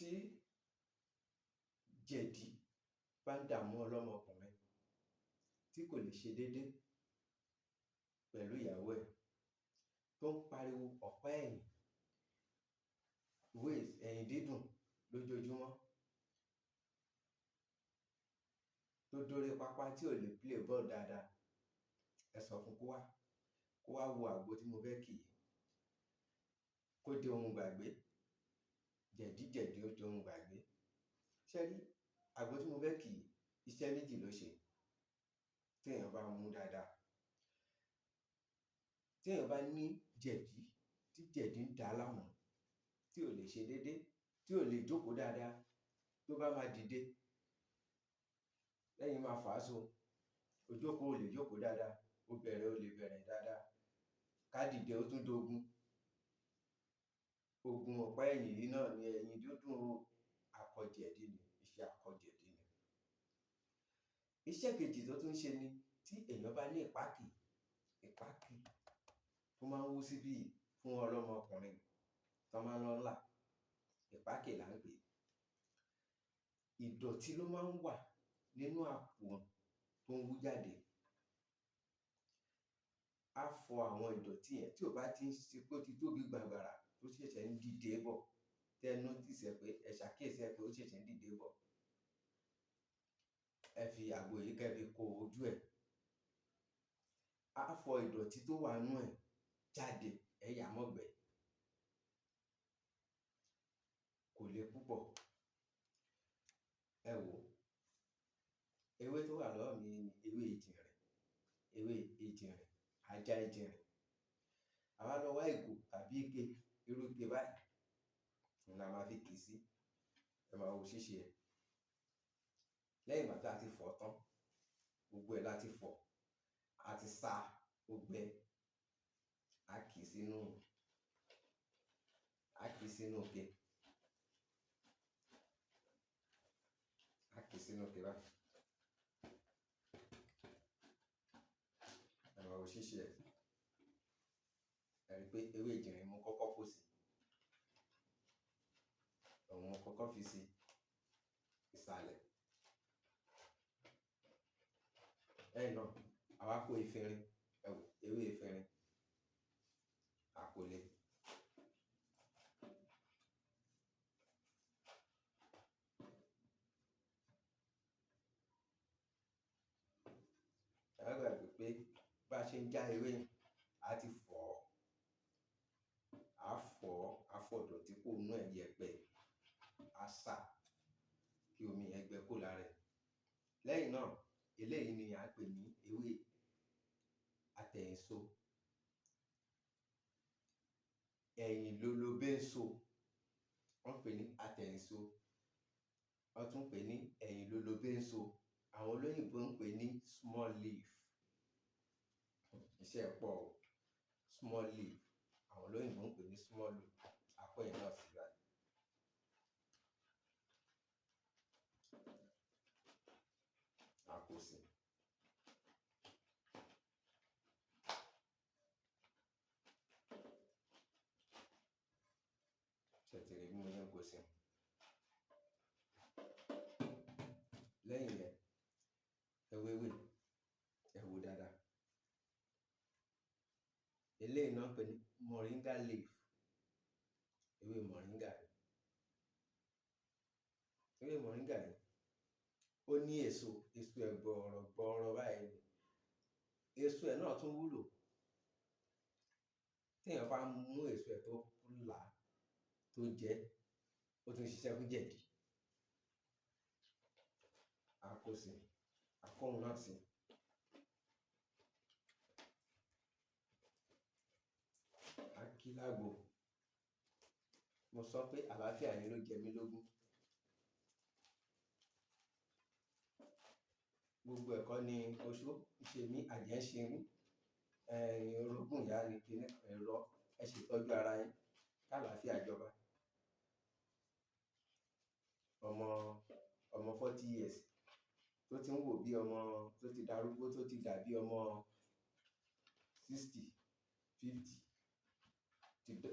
tí jẹ̀dí bá ń dààmú ọlọ́mọkùnrin tí kò lè ṣe déédé pẹ̀lú ìyàwó ẹ̀, tó ń pariwo ọ̀pá ẹ̀yìn, ẹ̀yìn dídùn lójoojúmọ́, tó dórí pápá tí ò lè play ball dáadáa, ẹ sọ fún kó wá wo àgbo tí mo fẹ́ kì í, kó di ohun gbàgbé. Jẹ̀dí ó di ohun gbàgbé. Ṣé rí àgbo tí mo fẹ́ kì í, iṣẹ́ méjì ló ṣe tí èèyàn bá mú dáadáa. Tí èèyàn bá ní jẹ̀dí, tí jẹ̀dí ń dà á láàmú, tí ò lè ṣe déédé, tí ò lè jókòó dáadáa, tó bá máa dìde lẹ́yìn máa fà á so, ojókòó ò lè jókòó dáadáa, ó bẹ̀rẹ̀ ò lè bẹ̀rẹ̀ dáadáa, ká dìde ó tún dógun. Ogun ọ̀pá ẹ̀yìn yìí náà ni ẹ̀yìn dídùn akọjẹ̀dí ni, iṣẹ́ akọjẹ̀dí ni. Iṣẹ́ kejì tó tún ṣe ni tí èèyàn bá ní ìpákì tó máa ń wú síbí fún ọlọ́mọkùnrin tó máa ń lọ là, ìpákì là ń pè é. Ìdọ̀tí ló máa ń wà nínú àpò tó ń wú jáde. Á fọ àwọn ìdọ̀tí yẹn, tí ò bá ti ń ṣe pé ó ti tóbi gbàgbàrà tó ṣẹ̀ṣẹ̀ ń dìde bọ̀, tẹ́ ẹ notice ẹ pé ẹ ṣàkíyèsí ẹ pé ó ṣẹ̀ṣẹ̀ ń dìde bọ̀, ẹ fi àgbo yìí kẹ́ fi kó ojú ẹ̀. Á fọ ìdọ̀tí tó wà nínú ẹ̀ jáde, ẹ yà mọ́gbẹ̀ẹ́. Kò le púpọ̀. Ẹ wò ó, ewé tó wà lọ́wọ́ mi ni ewé ejìnrìn, ajá ejìnrìn. A wá lọ wá ìgò tàbí ike, irú ike báyìí ni la máa fi kì í sí. Ẹ máa wo ṣíṣe ẹ̀. Lẹ́yìn ìgbà tí a ti fọ̀ tán, gbogbo ẹ̀ láti fọ̀, a ti sa gbogbo ẹ̀, a kì í sínú ike. A kì í sínú ike báyìí. Ẹ máa wo ṣíṣe ẹ̀. Ẹ rí pé ewé ejìnrìn mo kọ́kọ́ kó sí, òun mo kọ́kọ́ fi sí ìsàlẹ̀. Lẹ́yìn náà, a wá kó efinrin, ẹ wò ewé efinrin, a kó lé. Ẹ má gbàgbé pé bá ṣe ń já ewé yẹn, a ti fọ̀ ọ́, a fọ̀ ìdọ̀tí kúrò nínú ẹ̀, yẹ̀pẹ̀, a sá kí omi yẹn gbẹ kúrò lára ẹ̀. Lẹ́yìn náà, eléyìí ni à ń pè ní ewé àtẹ̀yìnso, ẹ̀yìn lólobénso. Wọ́n pè ní àtẹ̀yìnso, wọ́n tún pè ní ẹ̀yìn lólobénso. Àwọn olóyìnbó ń pè ní small leaf. Iṣẹ́ ẹ̀ pọ̀ o, small leaf. Àwọn olóyìnbó ń pè ní small leaf. A kó yẹn náà sí báyìí. A kó sí. Ṣé ti rí bí mo yẹn kó sí? Lẹ́yìn yẹn, ẹ wéwé, ẹ wò dáadáa. Eléyìí náà ń pè ní moringa leaf. Ewé moringa. Ewé moringa yìí, ó ní èso ẹ̀ gbọ̀ọ̀rọ̀ báyìí ni. Èso ẹ̀ náà tún wúlò. Tí èèyàn bá mú èso ẹ̀ tó là, tó jẹ, ó tún ṣiṣẹ́ fún jẹ̀dí. A kó sí, a kó òun náà sí. A kí lágbo. Mo sọ pé àlàáfíà yín ló jẹ mí lógún. Gbogbo ẹ̀kọ́ ni oṣó ń ṣe mí, àjẹ́ ń ṣe mí, orogún ìyá ni kíní ẹ̀rọ. Ẹ ṣe ìtọ́jú ara yín, ká àlàáfíà jọba. Ọmọ 40 years tó ti ń wò bí ọmọ tó ti darúgbó, tó ti dàbí ọmọ 60, 50,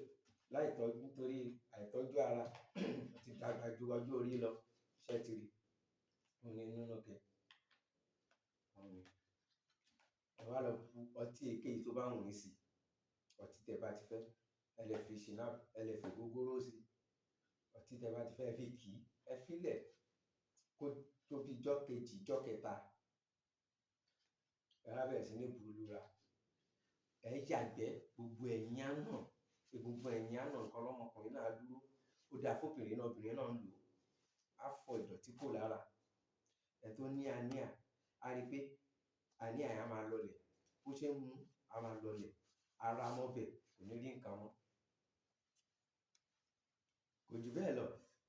láìtọ́jú, nítorí àìtọ́jú ara ti ti dàgbà ju ọjọ́ orí lọ, ṣé ti rí? Òun ni nínú kẹ. Òun ni. Ẹ wá lọ bu ọtí èkéyìí tó bá wù yín sí. Ọtí tẹ bá ti fẹ́, ẹ lè fi ṣìnáàpù, ẹ lè fi ògógóró sí. Ọtí tẹ bá ti fẹ́, ẹ fi kì í, ẹ fílẹ̀ kó tó bí ijọ́ kejì, ijọ́ kẹta. Ẹ wá bẹ̀rẹ̀ sí ní bu lura. Ẹ yàgbẹ́, gbogbo ẹ̀yin á nà, gbogbo ẹ̀yin á nà, nǹkan lọ́mọkùnrin náà dúró. Ó dáa fóbìnrin náà, obìnrin náà ń lò ó. Á fọ ìdọ̀tí kúrò lára. Ẹ tó ní àníà, á rí pé àníà yẹn á máa lọlẹ̀. Bó ṣe ń mú, á máa lọlẹ̀. Ara mọ́bẹ̀ kò ní rí nǹkan mọ́. Kò jù bẹ́ẹ̀ lọ.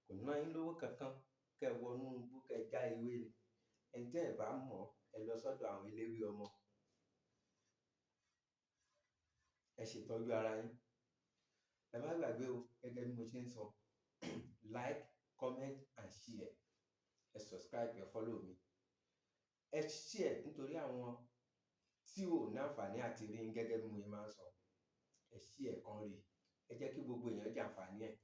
Kò ná yín lówó kankan. Kẹ wọnú igbó, kẹ já ewé ni. Ẹni tí ẹ bá mọ̀, ẹ lọ sọ́dọ̀ àwọn eléwé ọmọ. Ẹ ṣètọ́jú ara yín. Ẹ má gbàgbé o, gẹ́gẹ́ bí mo ṣe ń sọ, like, comment and share. Ẹ subscribe, ẹ follow mi. Ẹ share nítorí àwọn tí ò ní àǹfààní àti rí gẹ́gẹ́ bí mo ṣe máa ń sọ. Ẹ share kan rí. Ẹ jẹ́ kí gbogbo èèyàn jẹ àǹfààní ẹ̀.